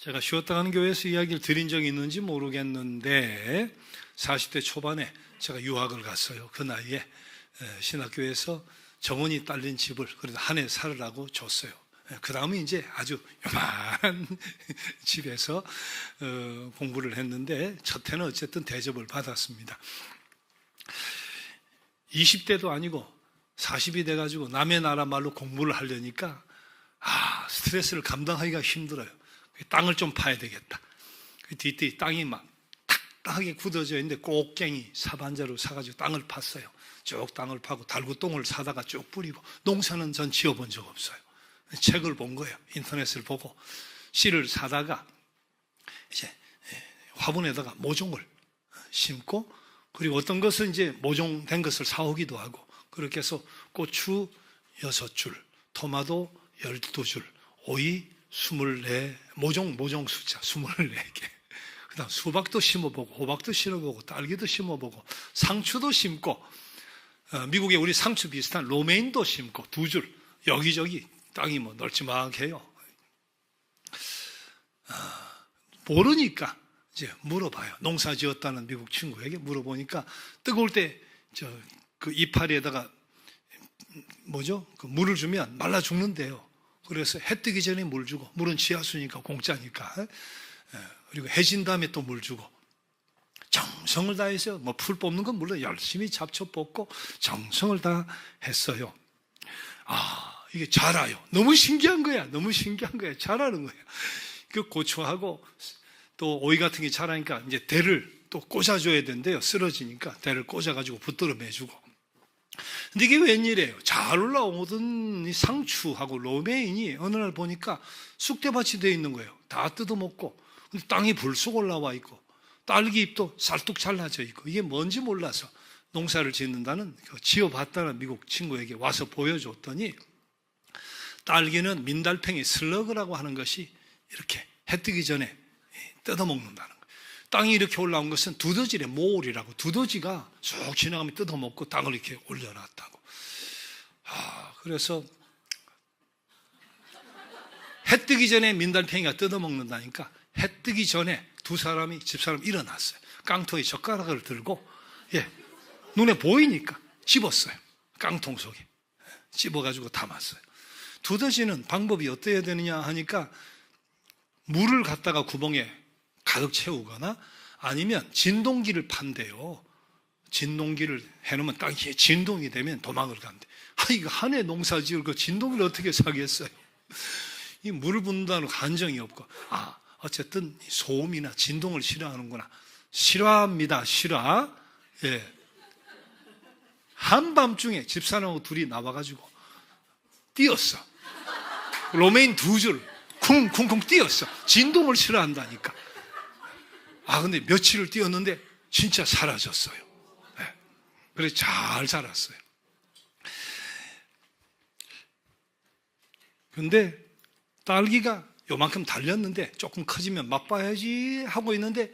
제가 쉬었다 가는 교회에서 이야기를 드린 적이 있는지 모르겠는데 40대 초반에 제가 유학을 갔어요. 그 나이에 신학교에서 정원이 딸린 집을 그래도 한 해 살으라고 줬어요. 그 다음에 이제 아주 요만한 집에서 공부를 했는데 첫 해는 어쨌든 대접을 받았습니다. 20대도 아니고 40이 돼가지고 남의 나라 말로 공부를 하려니까 스트레스를 감당하기가 힘들어요. 땅을 좀 파야 되겠다. 뒤에 땅이 막 탁탁하게 굳어져 있는데 꼭갱이 사반자루 사가지고 땅을 팠어요. 쭉 땅을 파고 달구똥을 사다가 쭉 뿌리고 농사는 전 지어본 적 없어요. 책을 본 거예요. 인터넷을 보고 씨를 사다가 이제 화분에다가 모종을 심고 그리고 어떤 것은 이제 모종된 것을 사오기도 하고 그렇게 해서 고추 6줄, 토마토 12줄, 오이 24, 모종 숫자 24개. 그 다음 수박도 심어보고 호박도 심어보고 딸기도 심어보고 상추도 심고 미국에 우리 상추 비슷한 로메인도 심고 2줄 여기저기 땅이 뭐 널찍하게요. 모르니까 이제 물어봐요. 농사 지었다는 미국 친구에게 물어보니까 뜨거울 때 그 이파리에다가 그 물을 주면 말라 죽는데요. 그래서 해 뜨기 전에 물 주고 물은 지하수니까 공짜니까 그리고 해진 다음에 또 물 주고 정성을 다해서 뭐 풀 뽑는 건 물론 열심히 잡초 뽑고 정성을 다 했어요. 이게 자라요. 너무 신기한 거야. 자라는 거야. 그 고추하고 또 오이 같은 게 자라니까 이제 대를 또 꽂아줘야 된대요. 쓰러지니까 대를 꽂아가지고 붙들어 매주고. 근데 이게 웬일이에요? 잘 올라오던 이 상추하고 로메인이 어느 날 보니까 쑥대밭이 되어 있는 거예요. 다 뜯어먹고. 근데 땅이 불쑥 올라와 있고 딸기 잎도 쌀뚝 잘라져 있고 이게 뭔지 몰라서 농사를 짓는다는 지어봤다는 미국 친구에게 와서 보여줬더니 딸기는 민달팽이 슬러그라고 하는 것이 이렇게 해 뜨기 전에 뜯어먹는다는 거예요. 땅이 이렇게 올라온 것은 두더지래 모올이라고 두더지가 쭉 지나가면 뜯어먹고 땅을 이렇게 올려놨다고. 그래서 해 뜨기 전에 민달팽이가 뜯어먹는다니까 해 뜨기 전에 집사람이 일어났어요. 깡통에 젓가락을 들고 눈에 보이니까 집었어요. 깡통 속에 집어가지고 담았어요. 두더지는 방법이 어떻게 되느냐 하니까 물을 갖다가 구멍에 가득 채우거나 아니면 진동기를 판대요. 진동기를 해놓으면 땅이 진동이 되면 도망을 간대. 이거 한 해 농사 지을 거 진동기를 어떻게 사겠어요? 이 물을 붓는다는 감정이 없고 어쨌든 소음이나 진동을 싫어하는구나. 싫어합니다. 싫어. 한밤중에 집사람하고 둘이 나와가지고 뛰었어. 로메인 2줄 쿵쿵쿵 뛰었어. 진동을 싫어한다니까. 근데 며칠을 뛰었는데 진짜 사라졌어요. 그래서 잘 자랐어요. 근데 딸기가 요만큼 달렸는데 조금 커지면 맛봐야지 하고 있는데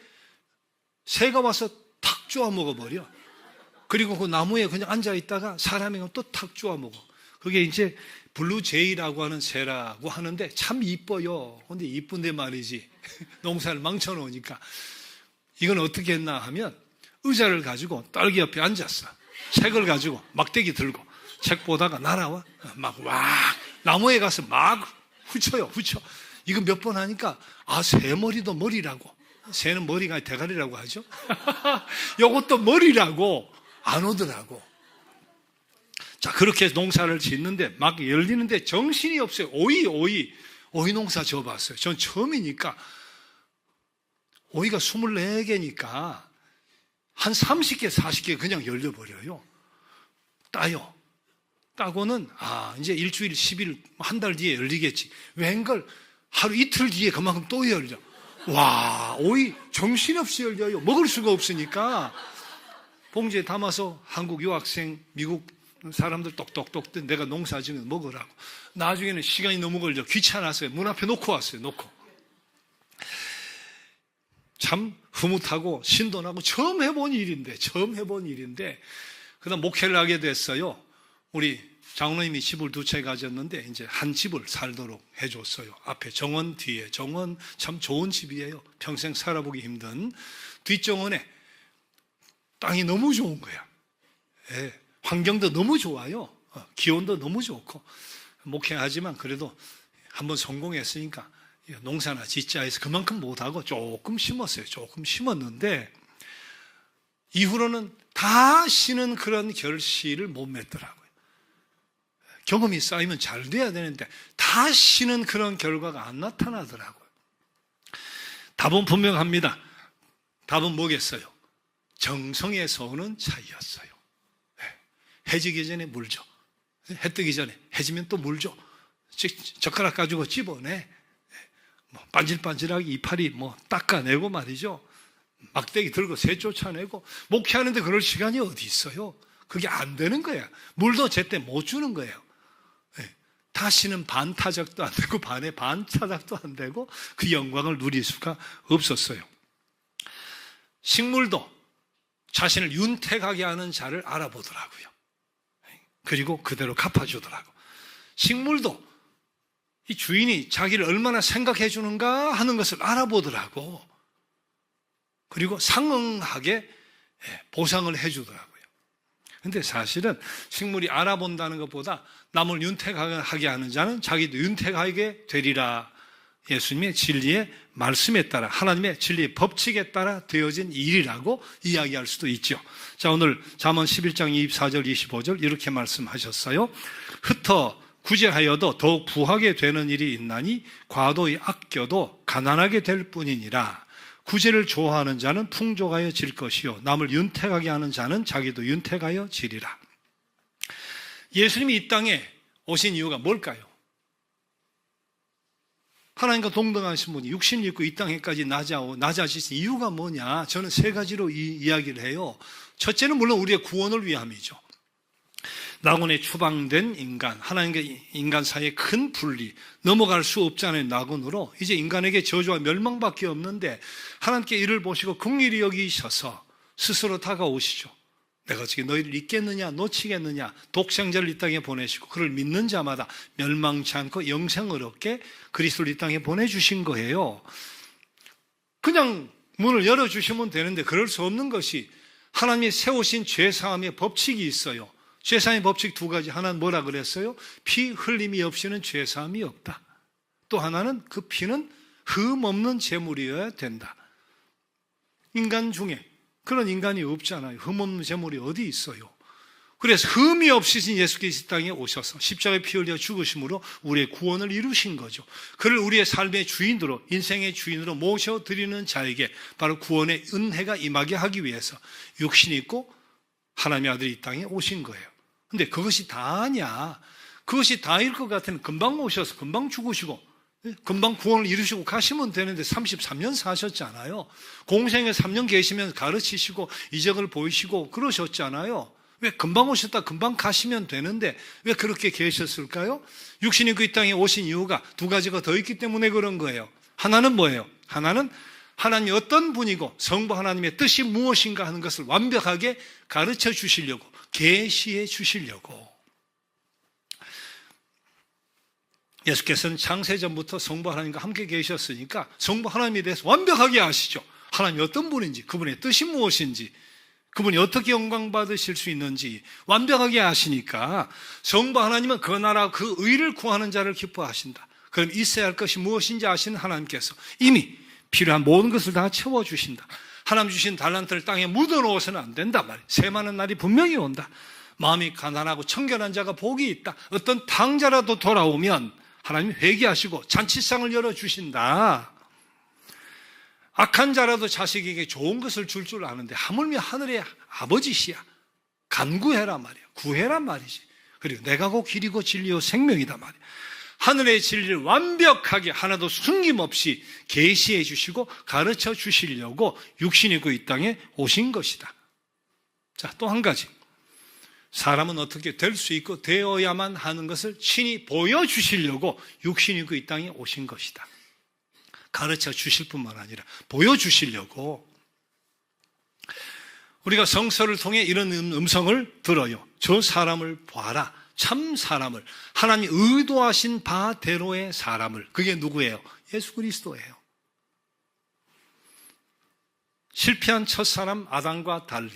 새가 와서 탁 쪼아 먹어버려. 그리고 그 나무에 그냥 앉아있다가 사람이 또 탁 쪼아 먹어. 그게 이제 블루제이라고 하는 새라고 하는데 참 이뻐요. 근데 이쁜데 말이지 농사를 망쳐놓으니까 이건 어떻게 했나 하면 의자를 가지고 딸기 옆에 앉았어. 책을 가지고 막대기 들고 책 보다가 날아와 나무에 가서 막 훑쳐. 이거 몇 번 하니까 새 머리도 머리라고. 새는 머리가 대가리라고 하죠. 이것도 머리라고 안 오더라고. 자, 그렇게 농사를 짓는데 막 열리는데 정신이 없어요. 오이 농사 지어봤어요. 전 처음이니까 오이가 24개니까 한 30개, 40개 그냥 열려버려요. 따요. 따고는 이제 일주일, 10일, 한 달 뒤에 열리겠지. 웬걸 하루 이틀 뒤에 그만큼 또 열려. 오이 정신없이 열려요. 먹을 수가 없으니까 봉지에 담아서 한국 유학생, 미국 사람들 똑똑똑 내가 농사 지으면 먹으라고. 나중에는 시간이 너무 걸려 귀찮아서 문 앞에 놓고 왔어요. 참 흐뭇하고 신도나고 처음 해본 일인데 그 다음 목회를 하게 됐어요. 우리 장로님이 집을 두 채 가졌는데 이제 한 집을 살도록 해줬어요. 앞에 정원, 뒤에 정원, 참 좋은 집이에요. 평생 살아보기 힘든 뒷정원에 땅이 너무 좋은 거야. 예, 환경도 너무 좋아요. 기온도 너무 좋고 목회하지만 그래도 한번 성공했으니까 농사나 짓자 해서 그만큼 못하고 조금 심었어요. 조금 심었는데 이후로는 다시는 그런 결실을 못 맺더라고요. 경험이 쌓이면 잘 돼야 되는데 다시는 그런 결과가 안 나타나더라고요. 답은 분명합니다. 답은 뭐겠어요? 정성에서 오는 차이였어요. 해 지기 전에 물죠. 해 뜨기 전에 해지면 또 물죠. 젓가락 가지고 집어내. 반질반질하게 이파리 닦아내고 말이죠. 막대기 들고 새 쫓아내고 목회하는데 그럴 시간이 어디 있어요? 그게 안 되는 거예요. 물도 제때 못 주는 거예요. 다시는 반타작도 안 되고 반에 반타작도 안 되고 그 영광을 누릴 수가 없었어요. 식물도 자신을 윤택하게 하는 자를 알아보더라고요. 그리고 그대로 갚아주더라고. 식물도 이 주인이 자기를 얼마나 생각해 주는가 하는 것을 알아보더라고. 그리고 상응하게 보상을 해 주더라고요. 근데 사실은 식물이 알아본다는 것보다 남을 윤택하게 하는 자는 자기도 윤택하게 되리라. 예수님의 진리의 말씀에 따라 하나님의 진리의 법칙에 따라 되어진 일이라고 이야기할 수도 있죠. 자, 오늘 잠언 11장 24절 25절 이렇게 말씀하셨어요. 흩어 구제하여도 더욱 부하게 되는 일이 있나니 과도히 아껴도 가난하게 될 뿐이니라. 구제를 좋아하는 자는 풍족하여 질 것이요 남을 윤택하게 하는 자는 자기도 윤택하여 지리라. 예수님이 이 땅에 오신 이유가 뭘까요? 하나님과 동등하신 분이 육신을 입고 이 땅에까지 낮아지신 이유가 뭐냐? 저는 세 가지로 이야기를 해요. 첫째는 물론 우리의 구원을 위함이죠. 낙원에 추방된 인간, 하나님과 인간 사이의 큰 분리, 넘어갈 수 없잖아요. 낙원으로. 이제 인간에게 저주와 멸망밖에 없는데 하나님께 이를 보시고 긍휼히 여기셔서 스스로 다가오시죠. 내가 어떻게 너희를 잊겠느냐, 놓치겠느냐, 독생자를 이 땅에 보내시고 그를 믿는 자마다 멸망치 않고 영생을 얻게 그리스도를 이 땅에 보내주신 거예요. 그냥 문을 열어주시면 되는데 그럴 수 없는 것이 하나님이 세우신 죄사함의 법칙이 있어요. 죄사함의 법칙 두 가지. 하나는 뭐라 그랬어요? 피 흘림이 없이는 죄사함이 없다. 또 하나는 그 피는 흠 없는 제물이어야 된다. 인간 중에 그런 인간이 없잖아요. 흠 없는 제물이 어디 있어요? 그래서 흠이 없으신 예수께서 이 땅에 오셔서 십자가에 피 흘려 죽으심으로 우리의 구원을 이루신 거죠. 그를 우리의 삶의 주인으로, 인생의 주인으로 모셔드리는 자에게 바로 구원의 은혜가 임하게 하기 위해서 육신이 있고 하나님의 아들이 이 땅에 오신 거예요. 근데 그것이 다냐? 그것이 다일 것 같으면 금방 오셔서 금방 죽으시고 금방 구원을 이루시고 가시면 되는데 33년 사셨잖아요. 공생에 3년 계시면 가르치시고 이적을 보이시고 그러셨잖아요. 왜 금방 오셨다 금방 가시면 되는데 왜 그렇게 계셨을까요? 육신이 그 땅에 오신 이유가 두 가지가 더 있기 때문에 그런 거예요. 하나는 뭐예요? 하나는 하나님이 어떤 분이고 성부 하나님의 뜻이 무엇인가 하는 것을 완벽하게 가르쳐 주시려고, 계시해 주시려고. 예수께서는 창세전부터 성부 하나님과 함께 계셨으니까 성부 하나님에 대해서 완벽하게 아시죠. 하나님이 어떤 분인지, 그분의 뜻이 무엇인지, 그분이 어떻게 영광 받으실 수 있는지 완벽하게 아시니까 성부 하나님은 그 나라 그 의를 구하는 자를 기뻐하신다. 그럼 있어야 할 것이 무엇인지 아시는 하나님께서 이미 필요한 모든 것을 다 채워주신다. 하나님 주신 달란트를 땅에 묻어놓아서는 안 된다 말이에요. 쇠마는 날이 분명히 온다. 마음이 가난하고 청결한 자가 복이 있다. 어떤 탕자라도 돌아오면 하나님이 회개하시고 잔치상을 열어주신다. 악한 자라도 자식에게 좋은 것을 줄 줄 아는데 하물며 하늘의 아버지시야. 간구해라 말이야. 구해란 말이지. 그리고 내가 곧 길이고 진리요 생명이다 말이야. 하늘의 진리를 완벽하게 하나도 숨김없이 계시해 주시고 가르쳐 주시려고 육신이 그 이 땅에 오신 것이다. 자, 또 한 가지. 사람은 어떻게 될 수 있고 되어야만 하는 것을 친히 보여주시려고 육신이 그 이 땅에 오신 것이다. 가르쳐 주실 뿐만 아니라 보여주시려고. 우리가 성서를 통해 이런 음성을 들어요. 저 사람을 봐라. 참 사람을, 하나님이 의도하신 바대로의 사람을, 그게 누구예요? 예수 그리스도예요. 실패한 첫사람 아담과 달리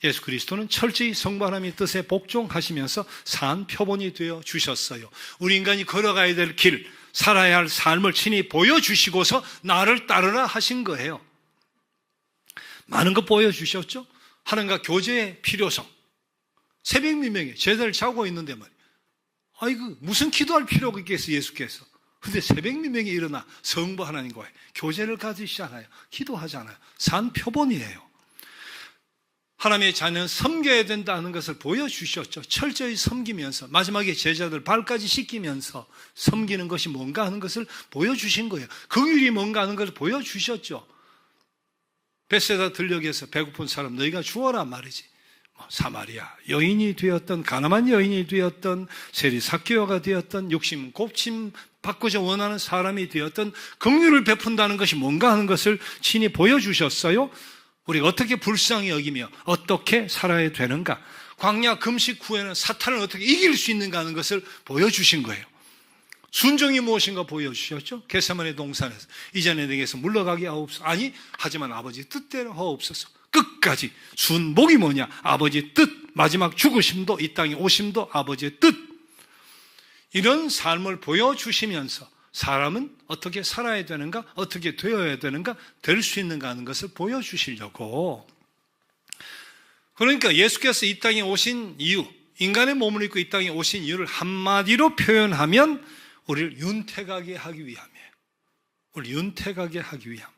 예수 그리스도는 철저히 성부 하나님의 뜻에 복종하시면서 산 표본이 되어 주셨어요. 우리 인간이 걸어가야 될 길, 살아야 할 삶을 친히 보여주시고서 나를 따르라 하신 거예요. 많은 거 보여주셨죠? 하나님과 교제의 필요성. 새벽 미명에 제자를 자고 있는데 말이에요. 아이고, 무슨 기도할 필요가 있겠어요, 예수께서. 근데 새벽 미명에 일어나 성부 하나님과의 교제를 가지시잖아요. 기도하잖아요. 산 표본이에요. 하나님의 자녀는 섬겨야 된다는 것을 보여주셨죠. 철저히 섬기면서 마지막에 제자들 발까지 씻기면서 섬기는 것이 뭔가 하는 것을 보여주신 거예요. 긍휼이 뭔가 하는 것을 보여주셨죠. 베세다 들녘에서 배고픈 사람 너희가 주어라 말이지. 사마리아 여인이 되었던, 가나안 여인이 되었던, 세리 삭개오가 되었던, 욕심 곱심 받고자 원하는 사람이 되었던 긍휼을 베푼다는 것이 뭔가 하는 것을 친히 보여주셨어요. 우리가 어떻게 불쌍히 여기며 어떻게 살아야 되는가, 광야 금식 후에는 사탄을 어떻게 이길 수 있는가 하는 것을 보여주신 거예요. 순종이 무엇인가 보여주셨죠. 겟세마네 동산에서 이전에 내게서 물러가게 하옵소서. 아니, 하지만 아버지 뜻대로 하옵소서. 끝까지 순복이 뭐냐? 아버지 뜻. 마지막 죽으심도 이 땅에 오심도 아버지의 뜻. 이런 삶을 보여주시면서 사람은 어떻게 살아야 되는가, 어떻게 되어야 되는가, 될 수 있는가 하는 것을 보여주시려고. 그러니까 예수께서 이 땅에 오신 이유, 인간의 몸을 입고 이 땅에 오신 이유를 한마디로 표현하면 우리를 윤택하게 하기 위함이에요. 우리 윤택하게 하기 위함.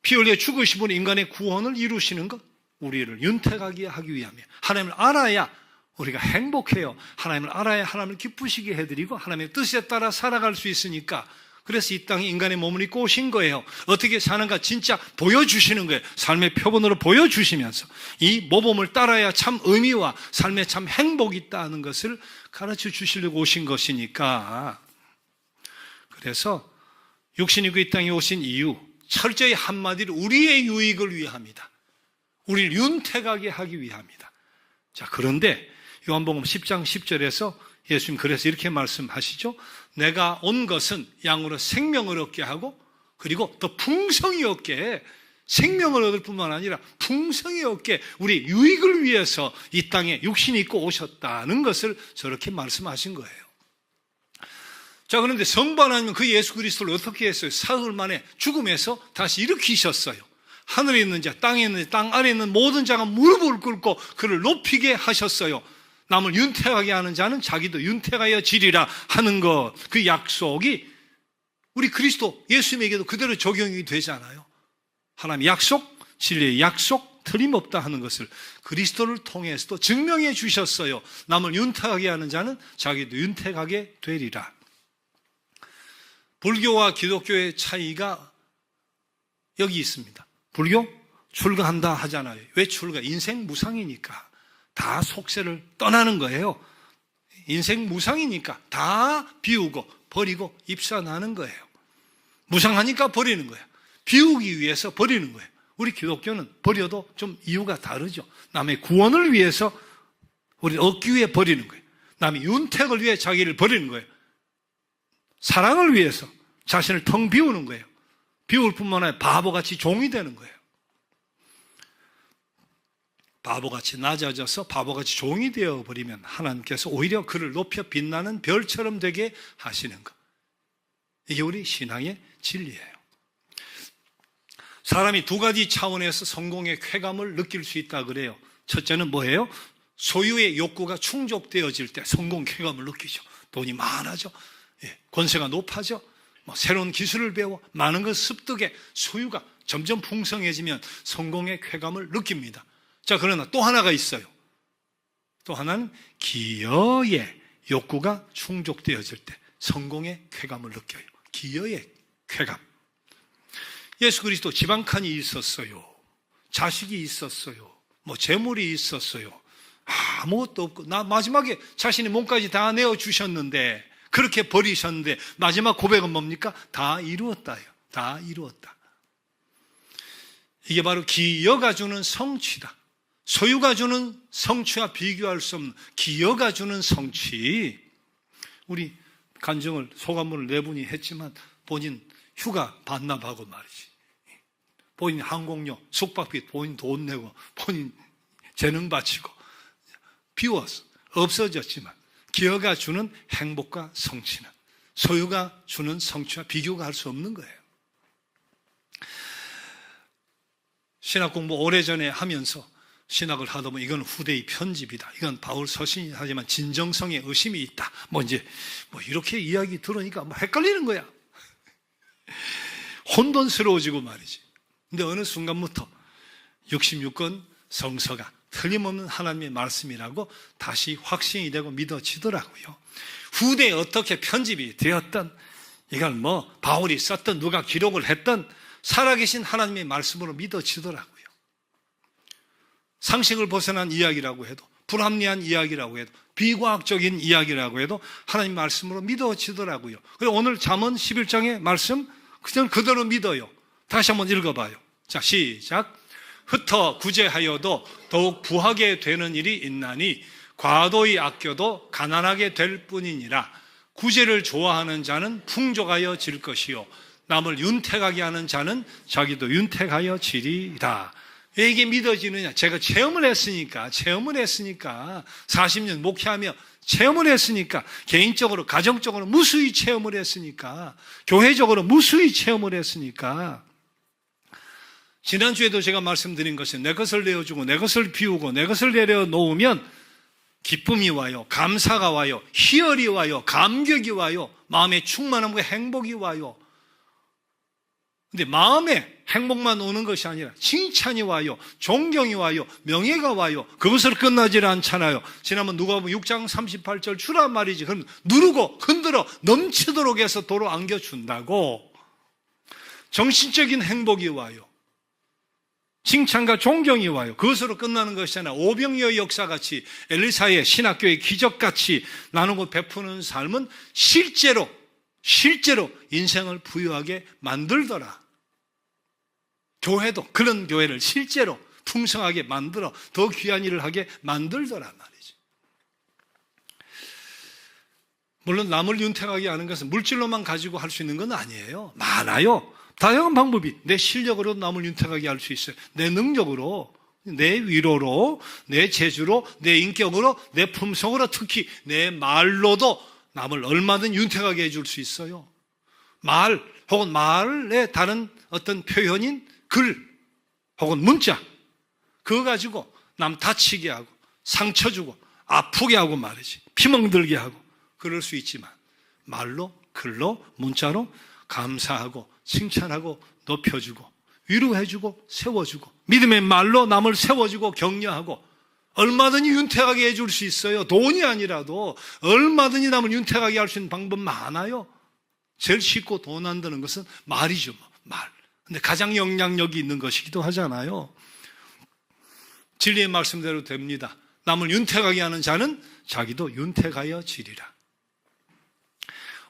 피 흘려 죽으신 분이 인간의 구원을 이루시는 것, 우리를 윤택하게 하기 위함이에요. 하나님을 알아야 우리가 행복해요. 하나님을 알아야 하나님을 기쁘시게 해드리고 하나님의 뜻에 따라 살아갈 수 있으니까. 그래서 이 땅에 인간의 몸을 입고 오신 거예요. 어떻게 사는가 진짜 보여주시는 거예요. 삶의 표본으로 보여주시면서 이 모범을 따라야 참 의미와 삶에 참 행복이 있다는 것을 가르쳐 주시려고 오신 것이니까. 그래서 육신이 그 이 땅에 오신 이유, 철저히 한마디로 우리의 유익을 위함이다. 우리를 윤택하게 하기 위함이다. 자, 그런데 요한복음 10장 10절에서 예수님 그래서 이렇게 말씀하시죠. 내가 온 것은 양으로 생명을 얻게 하고, 그리고 더 풍성히 얻게, 생명을 얻을 뿐만 아니라 풍성히 얻게 우리 유익을 위해서 이 땅에 육신이 있고 오셨다는 것을 저렇게 말씀하신 거예요. 자, 그런데 성부 하나님은 그 예수 그리스도를 어떻게 했어요? 사흘 만에 죽음에서 다시 일으키셨어요. 하늘에 있는 자, 땅에 있는 자, 땅 아래에 있는 모든 자가 무릎을 꿇고 그를 높이게 하셨어요. 남을 윤택하게 하는 자는 자기도 윤택하여 지리라 하는 것, 그 약속이 우리 그리스도 예수님에게도 그대로 적용이 되잖아요. 하나님 약속, 진리의 약속, 틀림없다 하는 것을 그리스도를 통해서도 증명해 주셨어요. 남을 윤택하게 하는 자는 자기도 윤택하게 되리라. 불교와 기독교의 차이가 여기 있습니다. 불교 출가한다 하잖아요. 왜 출가? 인생 무상이니까. 다 속세를 떠나는 거예요. 인생 무상이니까 다 비우고 버리고 입산하는 거예요. 무상하니까 버리는 거예요. 비우기 위해서 버리는 거예요. 우리 기독교는 버려도 좀 이유가 다르죠. 남의 구원을 위해서 우리를 얻기 위해 버리는 거예요. 남의 윤택을 위해 자기를 버리는 거예요. 사랑을 위해서 자신을 텅 비우는 거예요. 비울 뿐만 아니라 바보같이 종이 되는 거예요. 바보같이 낮아져서 바보같이 종이 되어버리면 하나님께서 오히려 그를 높여 빛나는 별처럼 되게 하시는 것. 이게 우리 신앙의 진리예요. 사람이 두 가지 차원에서 성공의 쾌감을 느낄 수 있다 그래요. 첫째는 뭐예요? 소유의 욕구가 충족되어질 때 성공 쾌감을 느끼죠. 돈이 많아져, 권세가 높아져, 새로운 기술을 배워 많은 것 습득에 소유가 점점 풍성해지면 성공의 쾌감을 느낍니다. 자, 그러나 또 하나가 있어요. 또 하나는 기여의 욕구가 충족되어질 때 성공의 쾌감을 느껴요. 기여의 쾌감. 예수 그리스도 지방칸이 있었어요. 자식이 있었어요. 재물이 있었어요. 아무것도 없고 마지막에 자신의 몸까지 다 내어주셨는데, 그렇게 버리셨는데 마지막 고백은 뭡니까? 다 이루었다요. 다 이루었다. 이게 바로 기여가 주는 성취다. 소유가 주는 성취와 비교할 수 없는 기여가 주는 성취. 우리 간증을 소감문을 네 분이 했지만 본인 휴가 반납하고 말이지. 본인 항공료, 숙박비 본인 돈 내고 본인 재능 바치고 비웠어. 없어졌지만 기여가 주는 행복과 성취는 소유가 주는 성취와 비교가 할 수 없는 거예요. 신학 공부 오래전에 하면서 신학을 하다 보면 이건 후대의 편집이다. 이건 바울 서신이 하지만 진정성에 의심이 있다. 이제 이렇게 이야기 들으니까 헷갈리는 거야. 혼돈스러워지고 말이지. 근데 어느 순간부터 66권 성서가 틀림없는 하나님의 말씀이라고 다시 확신이 되고 믿어지더라고요. 후대에 어떻게 편집이 되었던 이건 바울이 썼던 누가 기록을 했던 살아계신 하나님의 말씀으로 믿어지더라고요. 상식을 벗어난 이야기라고 해도 불합리한 이야기라고 해도 비과학적인 이야기라고 해도 하나님 말씀으로 믿어지더라고요. 그래서 오늘 잠언 11장의 말씀 그냥 그대로 믿어요. 다시 한번 읽어봐요. 자, 시작. 흩어 구제하여도 더욱 부하게 되는 일이 있나니 과도히 아껴도 가난하게 될 뿐이니라. 구제를 좋아하는 자는 풍족하여 질 것이요 남을 윤택하게 하는 자는 자기도 윤택하여 지리라. 왜 이게 믿어지느냐? 제가 체험을 했으니까 40년 목회하며 체험을 했으니까 개인적으로 가정적으로 무수히 체험을 했으니까 교회적으로 무수히 체험을 했으니까 지난주에도 제가 말씀드린 것은 내 것을 내어주고 내 것을 비우고 내 것을 내려놓으면 기쁨이 와요. 감사가 와요. 희열이 와요. 감격이 와요. 마음의 충만함과 행복이 와요. 근데 마음에 행복만 오는 것이 아니라 칭찬이 와요. 존경이 와요. 명예가 와요. 그것으로 끝나질 않잖아요. 지난번 누가복음 6장 38절 주란 말이지. 그럼 누르고 흔들어 넘치도록 해서 도로 안겨준다고. 정신적인 행복이 와요. 칭찬과 존경이 와요. 그것으로 끝나는 것이 아니라 오병이어의 역사같이 엘리사의 신학교의 기적같이 나누고 베푸는 삶은 실제로 인생을 부유하게 만들더라. 교회도 그런 교회를 실제로 풍성하게 만들어 더 귀한 일을 하게 만들더란 말이지. 물론 남을 윤택하게 하는 것은 물질로만 가지고 할 수 있는 건 아니에요. 많아요. 다양한 방법이 내 실력으로 남을 윤택하게 할 수 있어요. 내 능력으로, 내 위로로, 내 재주로, 내 인격으로, 내 품성으로, 특히 내 말로도 남을 얼마든 윤택하게 해줄 수 있어요. 말 혹은 말의 다른 어떤 표현인 글 혹은 문자 그거 가지고 남 다치게 하고 상처 주고 아프게 하고 말이지 피멍들게 하고 그럴 수 있지만 말로 글로 문자로 감사하고 칭찬하고 높여주고 위로해주고 세워주고 믿음의 말로 남을 세워주고 격려하고 얼마든지 윤택하게 해줄 수 있어요. 돈이 아니라도 얼마든지 남을 윤택하게 할 수 있는 방법 많아요. 제일 쉽고 돈 안 드는 것은 말이죠. 말. 근데 가장 영향력이 있는 것이기도 하잖아요. 진리의 말씀대로 됩니다. 남을 윤택하게 하는 자는 자기도 윤택하여 지리라.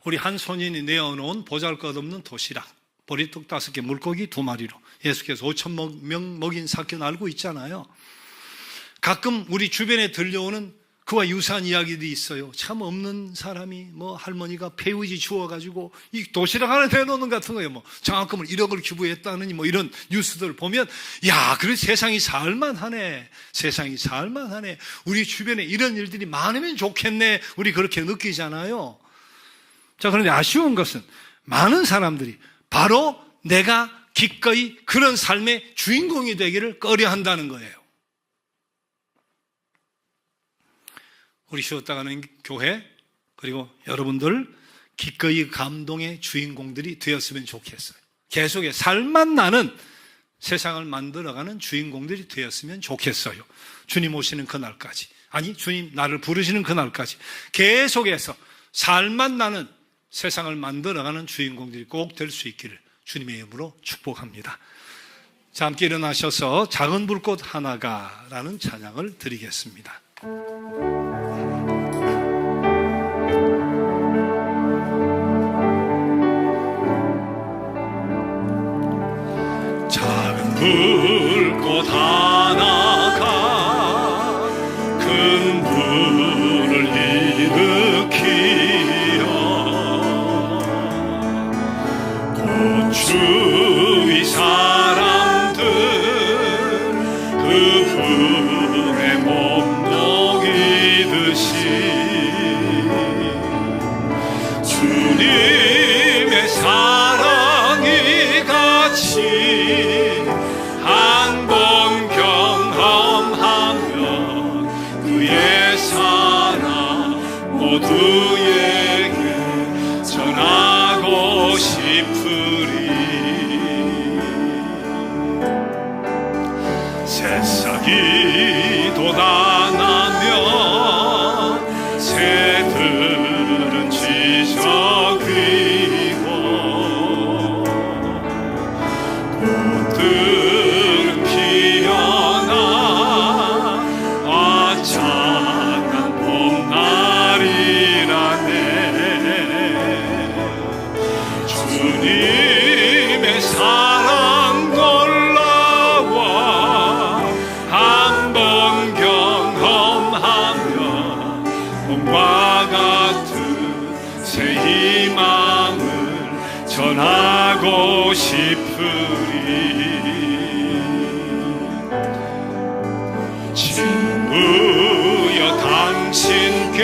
우리 한 손인이 내어놓은 보잘것없는 도시락, 보리떡 5개, 물고기 2마리로 예수께서 5,000명 먹인 사건 알고 있잖아요. 가끔 우리 주변에 들려오는 그와 유사한 이야기들이 있어요. 참 없는 사람이 할머니가 폐유지 주워가지고 이 도시락 하나 내놓는 같은 거예요. 장학금을 1억을 기부했다느니 이런 뉴스들 보면 그래 세상이 살만하네. 세상이 살만하네. 우리 주변에 이런 일들이 많으면 좋겠네. 우리 그렇게 느끼잖아요. 자, 그런데 아쉬운 것은 많은 사람들이 바로 내가 기꺼이 그런 삶의 주인공이 되기를 꺼려한다는 거예요. 우리 쉬었다 가는 교회 그리고 여러분들 기꺼이 감동의 주인공들이 되었으면 좋겠어요. 계속해 살만 나는 세상을 만들어가는 주인공들이 되었으면 좋겠어요. 주님 오시는 그날까지, 아니 주님 나를 부르시는 그날까지 계속해서 살만 나는 세상을 만들어가는 주인공들이 꼭 될 수 있기를 주님의 이름으로 축복합니다. 자, 함께 일어나셔서 작은 불꽃 하나가 라는 찬양을 드리겠습니다. 작은 불꽃 하나가 모두에게 전하고 싶으리. 새싹이 돋아나면 새들은 지저귀고 꽃들은 피어나 화창한 봄날이라네. 주님의 사랑 놀라워 한번 경험하며 봄과 같은 새 희망을 전하고 싶으리. 친구여 당신께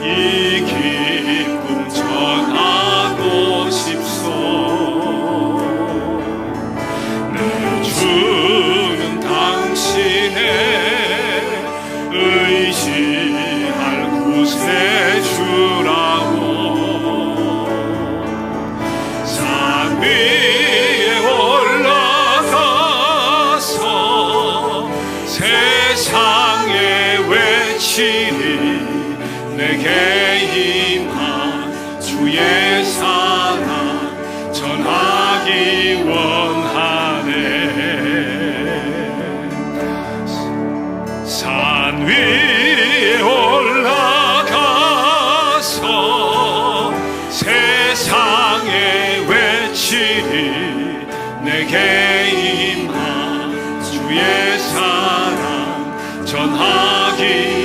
이 기쁨 전하고 싶소. 내 주는 당신의 의지할 구세주라고. 산 위에 올라가서 세상에 외치리. 내게 임한 주의 사랑 전하기 원하네. 산 위에 올라가서 세상에 외치리. 내게 임한 주의 사랑 전하기